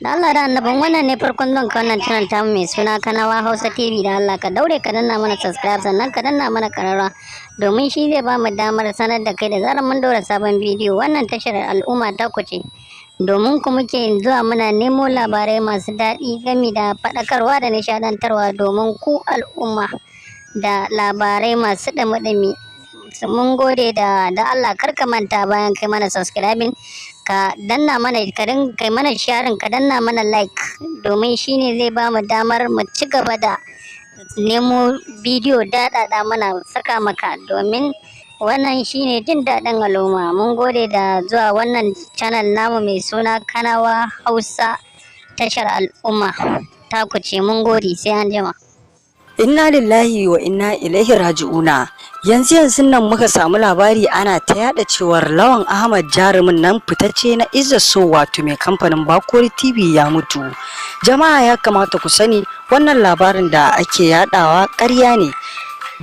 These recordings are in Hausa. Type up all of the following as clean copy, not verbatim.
Da Allah da annaban wannan ne farkon zan ka wannan channel ta mai suna Kanawa Hausa TV. Da Allah ka daure ka danna mana subscribe sannan ka danna mana karara domin shi zai ba mu damar sanar da kai da zarar mun daura sabon bidiyo. Wannan tashar al'umma ta kuce domin ku muke zuwa muna nemo labarai masu daɗi gami da faɗakarwa da nishaɗantarwa domin ku al'umma da labarai masu ɗumi-ɗumi. Mun gode da Allah kar ka manta bayan kai mana subscribing ka danna mana kai mana sharing ka danna mana like domin shine zai ba mu damar mu ci gaba da nemo bidiyo daɗaɗa mana saka maka domin wannan shine jin daɗin al'umma. Mun gode da zuwa wannan channel namu mai suna Kanawa Hausa tashar al'umma ta kuce. Mun gode, sai an jima. Inna lillahi wa inna ilaihi raji'una. Yanzu nan muka samu labari ana ta yada cewar Lawan Ahmad jarumin nan fitacce na Izza So wato mai kamfanin Bakori TV ya mutu. Jama'a ya kamata ku sani wannan labarin da ake yadawa ƙarya ne.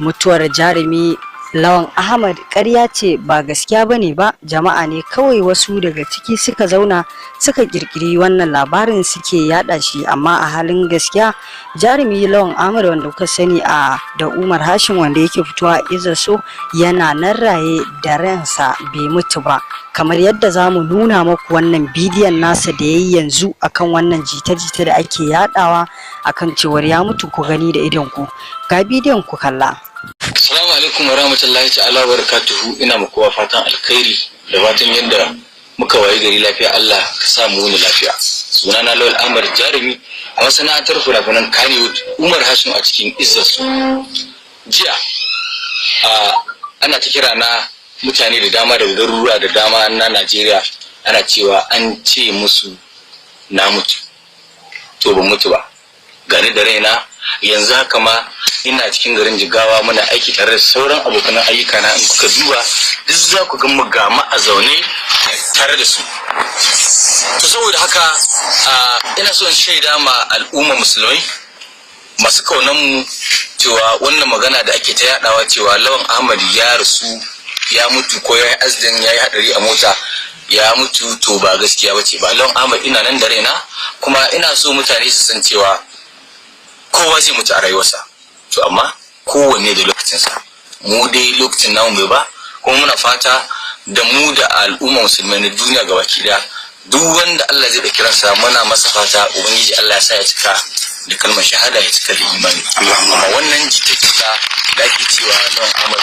Mutuwar jarumi Lawan Ahmad ƙarya ce, ba gaskiya bane ba. Jama'a ne kawai wasu daga ciki suka zauna suka kirkiri wannan labarin suke yada shi, amma a halin gaskiya jarumi Lawan Ahmad wanda kuka sani da Umar Hashim wanda yake fitowa Izza So yana nan raye da ransa bai mutu ba, kamar yadda zamu nuna muku wannan bidiyon nasa da yayi yanzu akan wannan jita-jita da ake yadawa akan cewar ya mutu. Ku gani da idon ku, ga bidiyon ku kalla. Assalamu alaikum wa rahmatullahi ta'ala wa barakatuhu. Ina muku fatan alkhairi da fatan yadda muka wayi gari lafiya. Allah ka sa mu wuni lafiya. Sunana Lawal Ahmad jarumi a masana'antar fina-finan Kannywood Umar Hashim a cikin Izza So. Jiya ana ta kira na mutane da dama daga garuruwa da dama na Najeriya, ana cewa an ce musu na mutu. To ban mutu ba, gani da raina. Yanzu haka ma ina cikin garin Jigawa, muna aiki tare da sauran abokan ayyuka na. In kuka duba duk za ku ga mu ga ma a zaune tare da su. To saboda haka ina so in shaida ma al'umma musulmai masu kaunan mu cewa wannan magana da ake ta yadawa cewa Lawan Ahmad ya rasu, ya mutu ko ya yi accident, ya yi hadari a mota ya mutu, to ba gaskiya bace ba. Lawan Ahmad ina nan da raina, kuma ina so mutane su san cewa kowa zai mutu a rayuwarsa, to amma kowanne da lokacinsa. Mu dai lokacin namu bai ba, kuma muna fata da mu da al'umma musulmai na duniya gabaki daya, duk wanda Allah zai dauki ransa muna masa fata ubangiji Allah ya sa ya cika da kalmar shahada, ya cika da imani. Amma wannan jita-jita da ake cewa Lawan Ahmad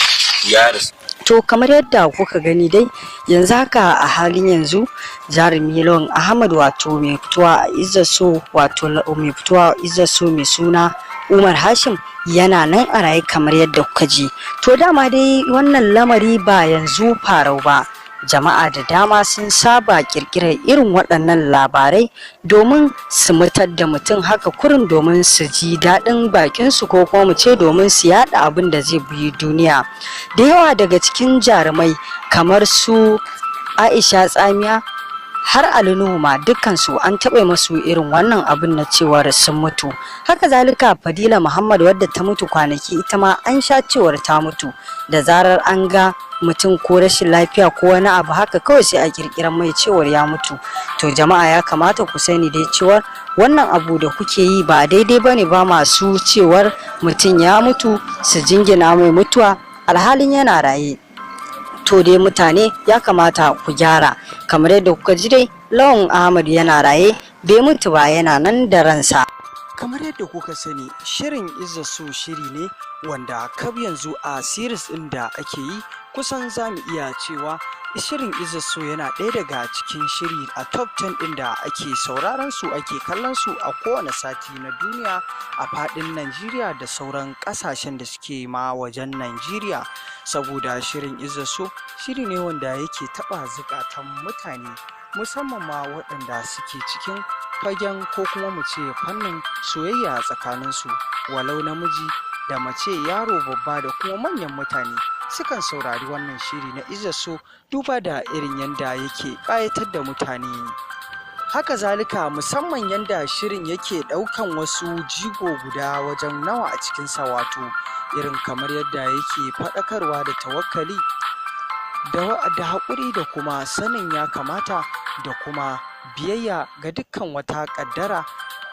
ya rasu. To kamar yadda kuka gani dai yanzu haka a halin yanzu jarumi Lawan Ahmad wato mai fitowa a Izza So mai suna Umar Hashim yana nan a raye kamar yadda kuka ji. To dama dai wannan lamari ba yanzu farau ba. Jama'a da dama sun saba kirkirar irin waɗannan labarai domin su mutar da mutum haka kurin domin su ji daɗin bakinsu, ko kuma mu ce domin su yada abin da zai buyi duniya. Da yawa daga cikin jarumai kamar su Aisha Tsamiya har Ali Nuhu ma dukkansu an taɓa masu irin wannan abin na cewar sun mutu. Haka zalika Fadila Muhammad wadda ta mutu kwanaki, ita ma an sha cewar ta mutu. Da zarar an ga mutum ko rashin lafiya ko wani abu haka kawai sai a kirkiran mai cewar ya mutu. To jama'a ya kamata ku sani dai cewar wannan abu da kuke yi ba daidai bane ba. Masu cewar mutum ya mutu su jingina mai mutuwa alhalin yana raye, to dai mutane ya kamata ku gyara. Kamar yadda kuka ji dai Lawan Ahmad yana raye, bai mutu ba, yana nan da ransa. Kamar yadda kuka sani shirin Izza So shiri ne wanda kab yanzu a series ɗin da ake yi kusan za mu iya cewa shirin Izza So yana ɗaya daga cikin shiri a top 10 ɗin da ake sauraron su, ake kallon su a kowane sati na duniya a faɗin Najeriya da sauran ƙasashen da suke ma wajen Najeriya. Saboda shirin Izza So shiri ne wanda yake taɓa zukatan mutane, musamman ma waɗanda suke cikin fagen ko kuma mu ce fannin soyayya tsakaninsu, walau namiji da mace, yaro babba da kuma manyan mutane sukan saurari wannan shiri na Izza So duba da irin yanda yake ƙayatar da mutane. Haka zalika musamman yanda shirin yake ɗaukan wasu jigo guda wajen nawa a cikinsa, wato irin kamar yadda yake faɗakarwa da tawakkali da haƙuri da kuma sanin ya kamata da kuma biyayya ga dukkan wata ƙaddara,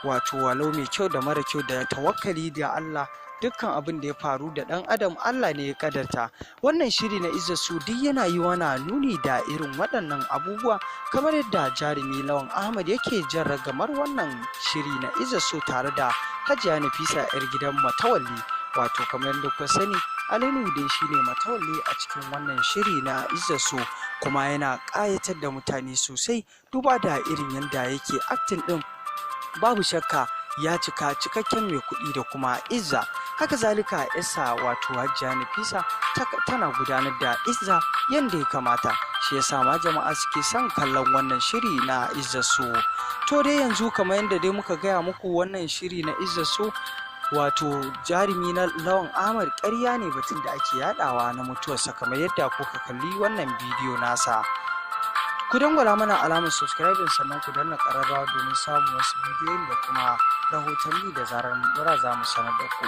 wato walau mai kyau da mara kyau, da tawakkali da Allah. Dukkan abin da ya faru da ɗan adam Allah ne ya kadarta. Wannan shiri na Izzasu duk yana yi wana nuni da irin waɗannan abubuwa, kamar yadda jarumi Lawan Ahmad yake jan ragamar wannan shiri na Izzasu tare da Hajiya Nafisa 'yar gidan Matawalli. Wato kamar yadda kuka sani, Alinu dai shine Matawalli a cikin wannan shiri na Izzasu, kuma yana ƙayatar da mutane sosai duba da irin yadda yake acting ɗin. Babu shakka ya cika cikakken mai kuɗi da kuma izza. Haka zalika isa wato Hajiya Nafisa tana gudanar da izza yadda ya kamata, shi yasa ma jama'a suke son kallon wannan shiri na Izzasu. To dai yanzu kamar yadda dai muka gaya muku, wannan shiri na Izzasu wato jarumi na Lawan Ahmad ƙarya ne batun da ake yadawa na mutuwarsa, kamar yadda kuka kalli wannan bidiyo nasa. Ku dangwala mana alamar subscribing, sannan ku danna ƙararrawa domin samun wasu bidiyoyin da kuma rahotanni da zarar mun dora za mu sanar da ku.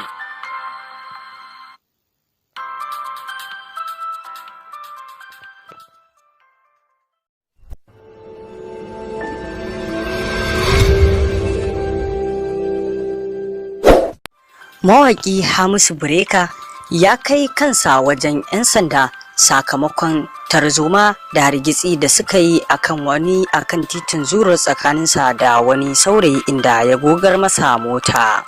Mawaƙi Hamisu Breaker ya kai kansa wajen 'yan sanda sakamakon tarzoma da hargitsi da suka yi akan titin Zuro tsakaninsa da wani saurayi inda ya gogar masa mota.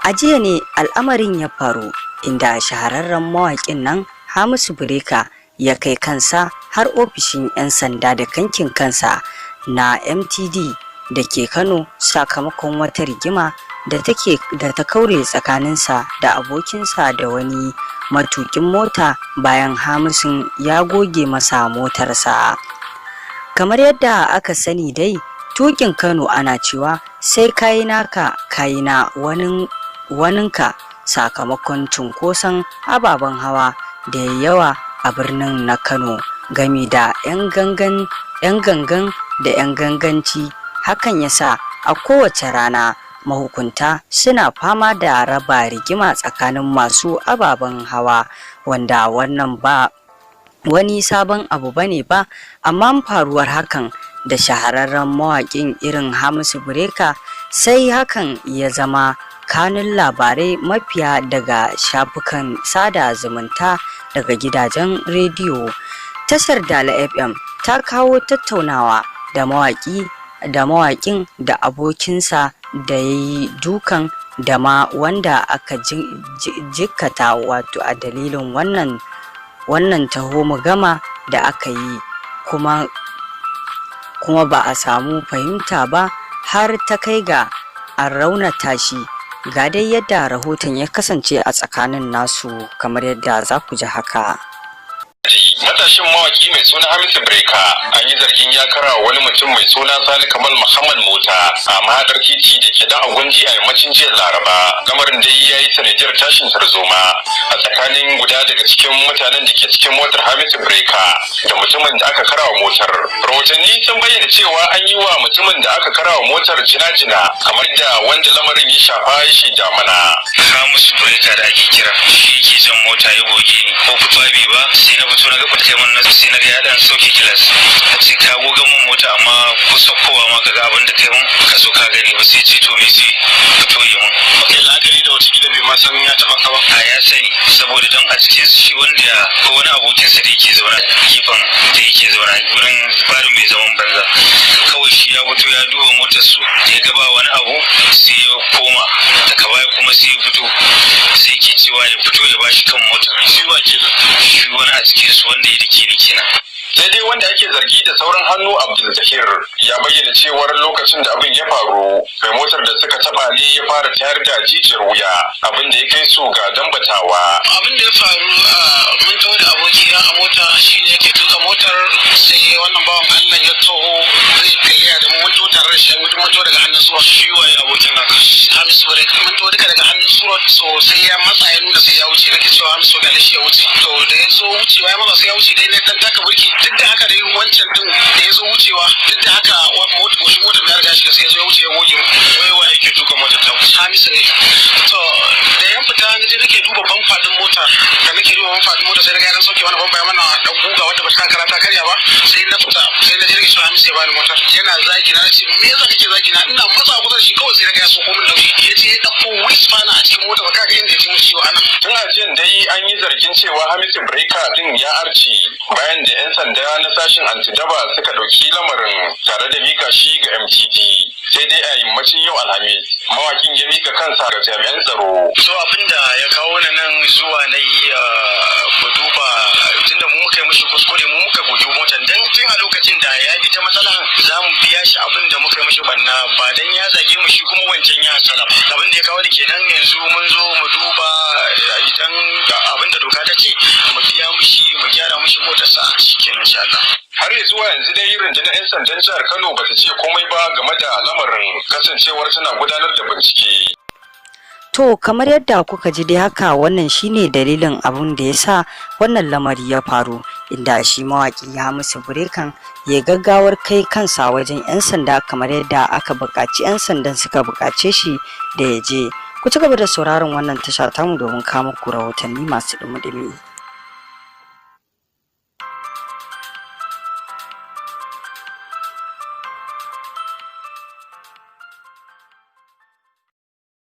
A jiya ne al'amarin ya faru, inda shahararren mawaƙin nan Hamisu Breaker ya kai kansa har ofishin 'yan sanda da kankin kansa na MTD da ke Kano sakamakon wata rigima da ta kaure tsakaninsa da abokinsa da wani matukin mota bayan Hamisun ya goge masa motarsa. Kamar yadda aka sani dai, tukin Kano ana cewa sai kayi naka kayi na waninka sakamakon cunkoson ababen hawa da yawa a birnin na Kano, gami da 'yan gangan da 'yan ganganci. Hakan yasa a kowace rana mahukunta suna fama da raba rigima tsakanin masu ababen hawa, wanda wannan ba wani sabon abu bane ba, amma faruwar hakan da shahararren mawaƙin irin Hamisu Breaker sai hakan ya zama kanun labarai mafiya daga shafukan sada zumunta, daga gidajen rediyo. Tashar Dala FM ta kawo tattaunawa da mawaƙin da abokinsa da ya yi dukan, da ma wanda aka jikkata, wato a dalilin wannan taho mu gama da aka yi, kuma ba a samu fahimta ba har ta kai ga an raunata shi. Ga dai yadda rahoton ya kasance a tsakanin nasu, kamar yadda za ku ji haka. Matashin mawaki mai suna Hamisu Breaker an yi zargin ya kara wani mutum mai suna Sani Kamal Muhammad mota a mahadar titi da ke dan Agunji a yammacin jiya Laraba. Lamarin dai ya yi sanadiyar tashin tarzoma a tsakanin guda daga cikin mutanen da ke cikin motar Hamisu Breaker da mutumin da aka karawa motar. Rahotanni sun bayyana cewa an yi wa mutumin da aka karawa motar jina-jina, kamar da wanda lamarin ya shafa ya shaida mana. Hamisu Breaker da ake kira shi ke jan mota ya goge ni, ko fito ba sai na fito na ga kai mun nasu, sai na ga ya dan sauke kilas, a ce ka goga mun mota amma kusa kowa ma ka ga abin da kai mun ka so ka gani ba, sai ce to me sai fito yi mun. Kai la'akari da wata gida bai ma san ya taba ka ba. A ya sani, saboda don a cikin shi wanda ko wani abokinsa da yake zauna gefen da yake zauna gurin farin mai zaman banza, kawai shi ya fito ya duba motar su ya ga ba wani abu sai ya koma, daga baya kuma sai ya fito sai ke cewa ya fito ya bashi kan motar. Shi wa kenan? Shi wani a cikin su wanda ya dake ni kenan. Sai dai wanda ake zargi da sauran hannu, Abdul Zahir, ya bayyana cewar lokacin da abin ya faru mai motar da suka taba ne ya fara tayar da jijiyar wuya, abin da ya kai su ga dambatawa. Abin da ya faru mun taho da abokina a mota, shi ne yake tuka motar, sai wannan bawan Allah ya taho zai kariya da mun taho tare da shi, mun taho daga hannun suwa. Shi waye abokin naka? Hamisu Breaker. Mun taho duka daga hannun suwa, so sai ya matsa ya nuna sai ya wuce, nake cewa Hamisu ga shi ya wuce. To da ya zo wucewa ya matsa sai ya wuce, dai ne dan taka burki. Duk da haka dai wancan din da ya zo wucewa, duk da haka goshin motar ya riga shi sai ya zo ya wuce ya goge. Wai wa yake tuka motar ta? Hamisu ne. To da yan fita na je nake duba bamfa din mota, da nake duba ban faɗi mota sai na ga dan sauke wani ban bayan mana dan guga wanda ba ta karata karya ba sai na fita sai na je rike shi Hamisu ya bani motar yana zagi na ce me yasa kake zagi na ina matsa kusa da shi kawai sai na ga ya soko min nauyi ya ce ya dauko whisper a cikin mota ba kaga inda ya ji mu ciwo anan. Tun a jiyan dai an yi zargin cewa Hamisu Breaker din ya arce bayan da 'yan sanda na sashin antidaba suka ɗauki lamarin tare da mika shi ga MTD. Sai dai a yammacin yau Alhamis mawakin ya mika kansa ga jami'an tsaro. So abinda ya kawo ni nan zuwa na yi mu duba tunda mu muka yi mishi kuskure mu muka goge motan dan tun a lokacin da ya ji ta matsalan za mu biya shi abin da muka yi mishi banna ba dan ya zage mu shi kuma wancan ya hasala abin da ya kawo ni kenan yanzu mun zo mu duba idan abin da doka ta ce mu biya mishi mu gyara mishi motarsa shikenan insha Allah. Har zuwa yanzu dai rundunar 'yan sandan jihar Kano bata ce komai ba game da lamarin kasancewar tana gudanar da bincike. To kamar yadda kuka ji dai haka wannan shine dalilin abun da ya sa wannan lamari ya faru, inda shi mawaki Hamisu Breaker ya gaggawar kai kansa wajen 'yan sanda kamar yadda aka buƙaci 'yan sandan suka buƙace shi da ya je. Ku ci gaba da sauraron wannan tasha tamu domin kawo muku rahotanni masu ɗumi-ɗumi.